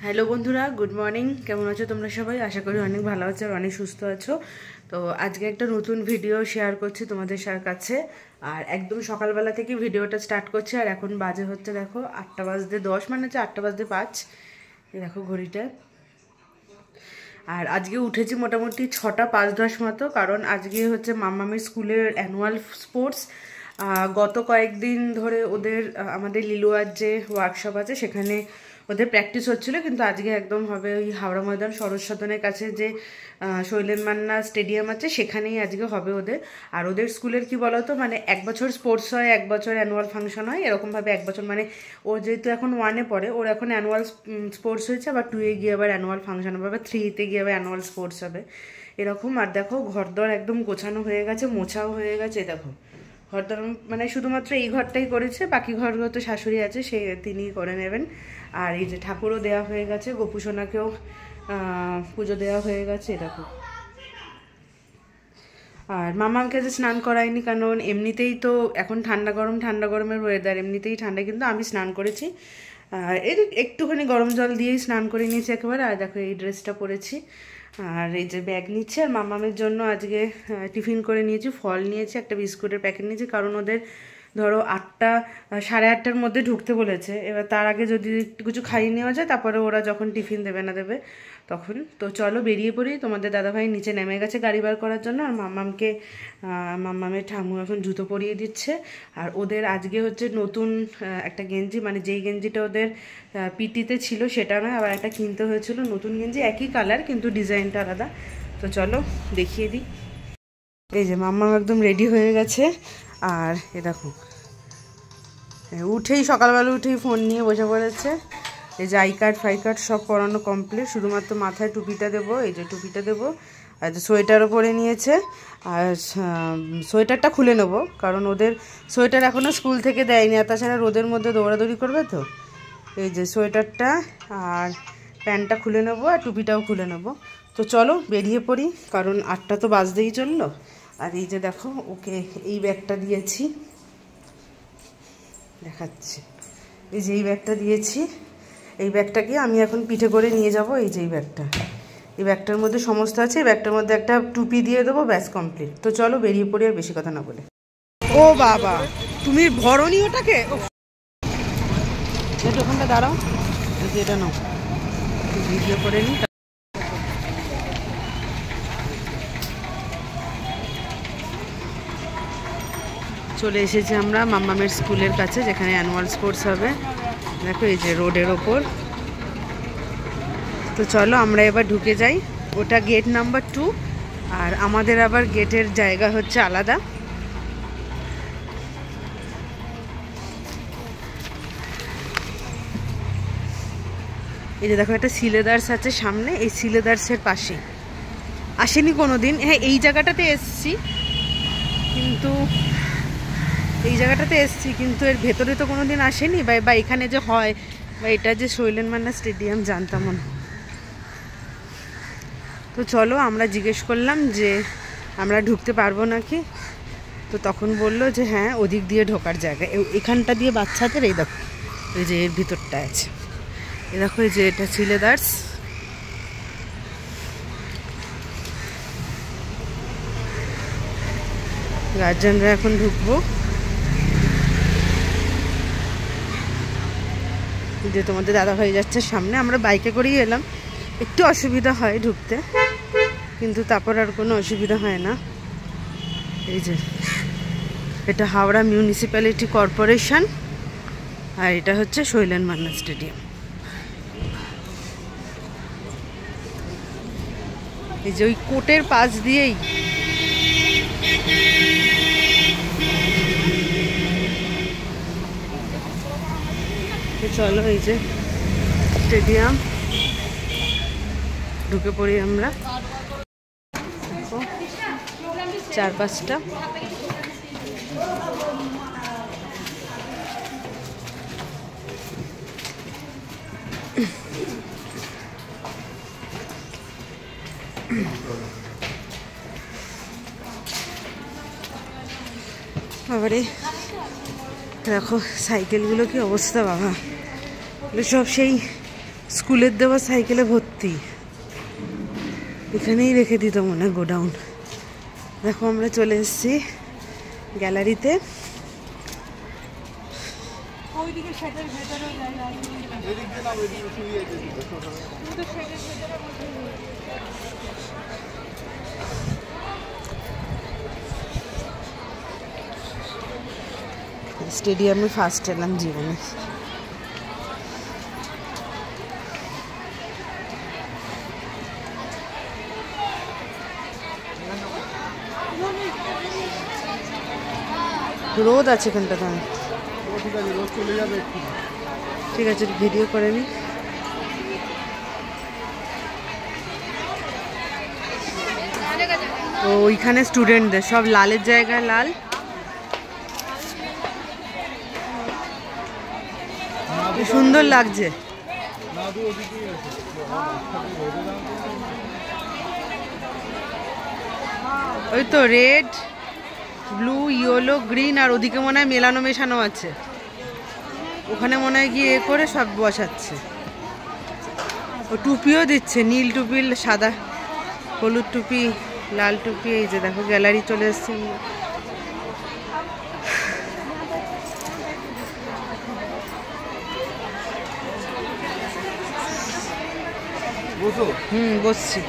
Hello বন্ধুরা, good morning. কেমন আছো তোমরা সবাই? আশা করি অনেক ভালো আছো আর অনেক সুস্থ আছো। তো আজকে একটা নতুন ভিডিও শেয়ার করছি তোমাদের কাছে। আর একদম সকালবেলা থেকে ভিডিওটা স্টার্ট করছি। আর এখন বাজে হচ্ছে দেখো 8:10, মানে হচ্ছে 8:05। দেখো ঘড়িটা। আর আজকে উঠেছি মোটামুটি 6:05 মতো, কারণ আজকে হচ্ছে মাম্মামের স্কুলের অ্যানুয়াল স্পোর্টস। গত কয়েকদিন ধরে ওদের আমাদের লিলুয়ার যে ওয়ার্কশপ আছে সেখানে ওদের প্র্যাকটিস হচ্ছিলো, কিন্তু আজকে একদম হবে ওই হাওড়া ময়দান সরোজ সদনের কাছে যে শৈলেন মান্না স্টেডিয়াম আছে সেখানেই আজকে হবে ওদের। আর ওদের স্কুলের কি বলতো, মানে 1 বছর স্পোর্টস হয়, 1 বছর অ্যানুয়াল ফাংশন হয়, এরকমভাবে 1 বছর, মানে ও যেহেতু এখন 1-এ পড়ে, ওর এখন অ্যানুয়াল স্পোর্টস হয়েছে, আবার 2-এ গিয়ে আবার অ্যানুয়াল ফাংশন হবে, আবার 3-তে গিয়ে আবার অ্যানুয়াল স্পোর্টস হবে এরকম। আর দেখো ঘরদর একদম গোছানো হয়ে গেছে, মোছাও হয়ে গেছে। দেখো ঘরদর মানে শুধুমাত্র এই ঘরটাই করেছে, বাকি ঘরগুলো তো শাশুড়ি আছে, তিনিই করে নেবেন। আর এই যে ঠাকুরও দেওয়া হয়ে গেছে, গোপুসোনাকেও পুজো দেওয়া হয়ে গেছে। দেখো আর মামাকে যে স্নান করায়নি, কারণ এমনিতেই তো এখন ঠান্ডা গরমের ওয়েদার, এমনিতেই ঠান্ডা, কিন্তু আমি স্নান করেছি। আর এই একটুখানি গরম জল দিয়েই স্নান করে নিয়েছি একেবারে। আর দেখো এই ড্রেসটা পরেছি, আর এই যে ব্যাগ নিচ্ছি। আর মামামের জন্য আজকে টিফিন করে নিয়েছি, ফল নিয়েছি, একটা বিস্কুটের প্যাকেট নিয়েছি, কারণ ওদের ধরো 8টা 8:30টার মধ্যে ঢুকতে বলেছে। এবার তার আগে যদি একটু কিছু খাইয়ে নেওয়া যায়, তারপরে ওরা যখন টিফিন দেবে না দেবে তখন। তো চলো বেরিয়ে পড়ি। তোমাদের দাদাভাই নিচে নেমে গেছে গাড়ি বার করার জন্য। আর মাম্মামের ঠাম্মু এখন জুতো পরিয়ে দিচ্ছে। আর ওদের আজকে হচ্ছে নতুন একটা গেঞ্জি, মানে যেই গেঞ্জিটা ওদের পিটিতে ছিল সেটা নয়, আবার একটা কিনতে হয়েছিল নতুন গেঞ্জি, একই কালার কিন্তু ডিজাইনটা আলাদা। তো চলো দেখিয়ে দিই। এই যে মাম্মাম একদম রেডি হয়ে গেছে। আর এ দেখো সকালবেলা উঠেই ফোন নিয়ে বসে পড়েছে। এই যে আই কার্ড সব করানো কমপ্লিট, শুধুমাত্র মাথায় টুপিটা দেবো, এই যে টুপিটা দেবো। আর যে সোয়েটারও পরে নিয়েছে। আর সোয়েটারটা খুলে নেবো, কারণ ওদের সোয়েটার এখনও স্কুল থেকে দেয়নি, আর তাছাড়া রোদের মধ্যে দৌড়াদৌড়ি করবে তো। এই যে সোয়েটারটা আর প্যান্টটা খুলে নেবো, আর টুপিটাও খুলে নেবো। তো চলো বেরিয়ে পড়ি, কারণ 8টা তো বাজতেই চললো। আর এই যে দেখো ওকে এই ব্যাগটা দিয়েছি, দেখাচ্ছি। এই যে এই ব্যাগটা দিয়েছি, এই ব্যাগটাকে আমি এখন পিঠে করে নিয়ে যাব। এই যে এই ব্যাগটার মধ্যে সমস্ত আছে, এই ব্যাগটার মধ্যে একটা টুপি দিয়ে দেবো, ব্যাস কমপ্লিট। তো চলো বেরিয়ে পড়ি, আর বেশি কথা না বলে। ও বাবা, তুমি ভরনি ওটাকে? ওখানটা দাঁড়াও, এটা নাও, ভিডিও করে নি। চলে এসেছি আমরা মাম্মামের স্কুলের কাছে, যেখানে অ্যানুয়াল স্পোর্টস হবে। দেখো এই যে রোডের ওপর। তো চলো আমরা এবার ঢুকে যাই। ওটা গেট নাম্বার 2, আর আমাদের আবার গেটের জায়গা হচ্ছে আলাদা। এই যে দেখো একটা সিলেদার্স আছে সামনে, এই সিলেদার্সের পাশে আসেনি কোনো দিন। হ্যাঁ এই জায়গাটাতে এসছি, কিন্তু এর ভেতরে তো কোনো দিন আসেনি, বা এখানে যে হয়, বা এটা যে শৈলেন মান্না স্টেডিয়াম জানতাম না। তো চলো আমরা জিজ্ঞেস করলাম যে আমরা ঢুকতে পারবো নাকি। তো তখন বললো যে হ্যাঁ ওদিক দিয়ে ঢোকার জায়গা, এখানটা দিয়ে বাচ্চাদের। এই দেখো এই যে এর ভিতরটা আছে, এই দেখো এই যে এটা সিলেদার্স। গার্জেনরা এখন ঢুকবো। যে তোমাদের দাদা হয়ে যাচ্ছে সামনে, আমরা বাইকে করেই এলাম, একটু অসুবিধা হয় ঢুকতে, কিন্তু তারপর আর কোনো অসুবিধা হয় না। এই যে এটা হাওড়া মিউনিসিপ্যালিটি কর্পোরেশন, আর এটা হচ্ছে শৈলেন মান্না স্টেডিয়াম। এই যে ওই কোর্টের পাশ দিয়েই চলো এই যে স্টেডিয়াম, ঢুকে পড়ি আমরা। 4-5টা বাবারে দেখো সাইকেলগুলো কি অবস্থা বাবা, সব সেই স্কুলের দেওয়া সাইকেলে ভর্তি, এখানেই রেখে দিত মনে হয় গোডাউন। দেখো আমরা চলে এসেছি গ্যালারিতে। স্টেডিয়ামে ফার্স্ট এলাম জীবনে। রোদ আছে এখানটাতে, ঠিক আছে ভিডিও করে নি। ওইখানে স্টুডেন্টদের সব লালের জায়গায় লাল, সুন্দর লাগছে। ওই তো রেড, ব্লু, ইয়েলো, গ্রিন, আর ওদিকে মনে হয় মেলানো মেশানো আছে। ওখানে মনে হয় গিয়ে করে সব বসাচ্ছে। ও টুপিও দিচ্ছে, নীল টুপি, সাদা হলুদ টুপি, লাল টুপি। এই যে দেখো গ্যালারি চলে এসছে। বসছি।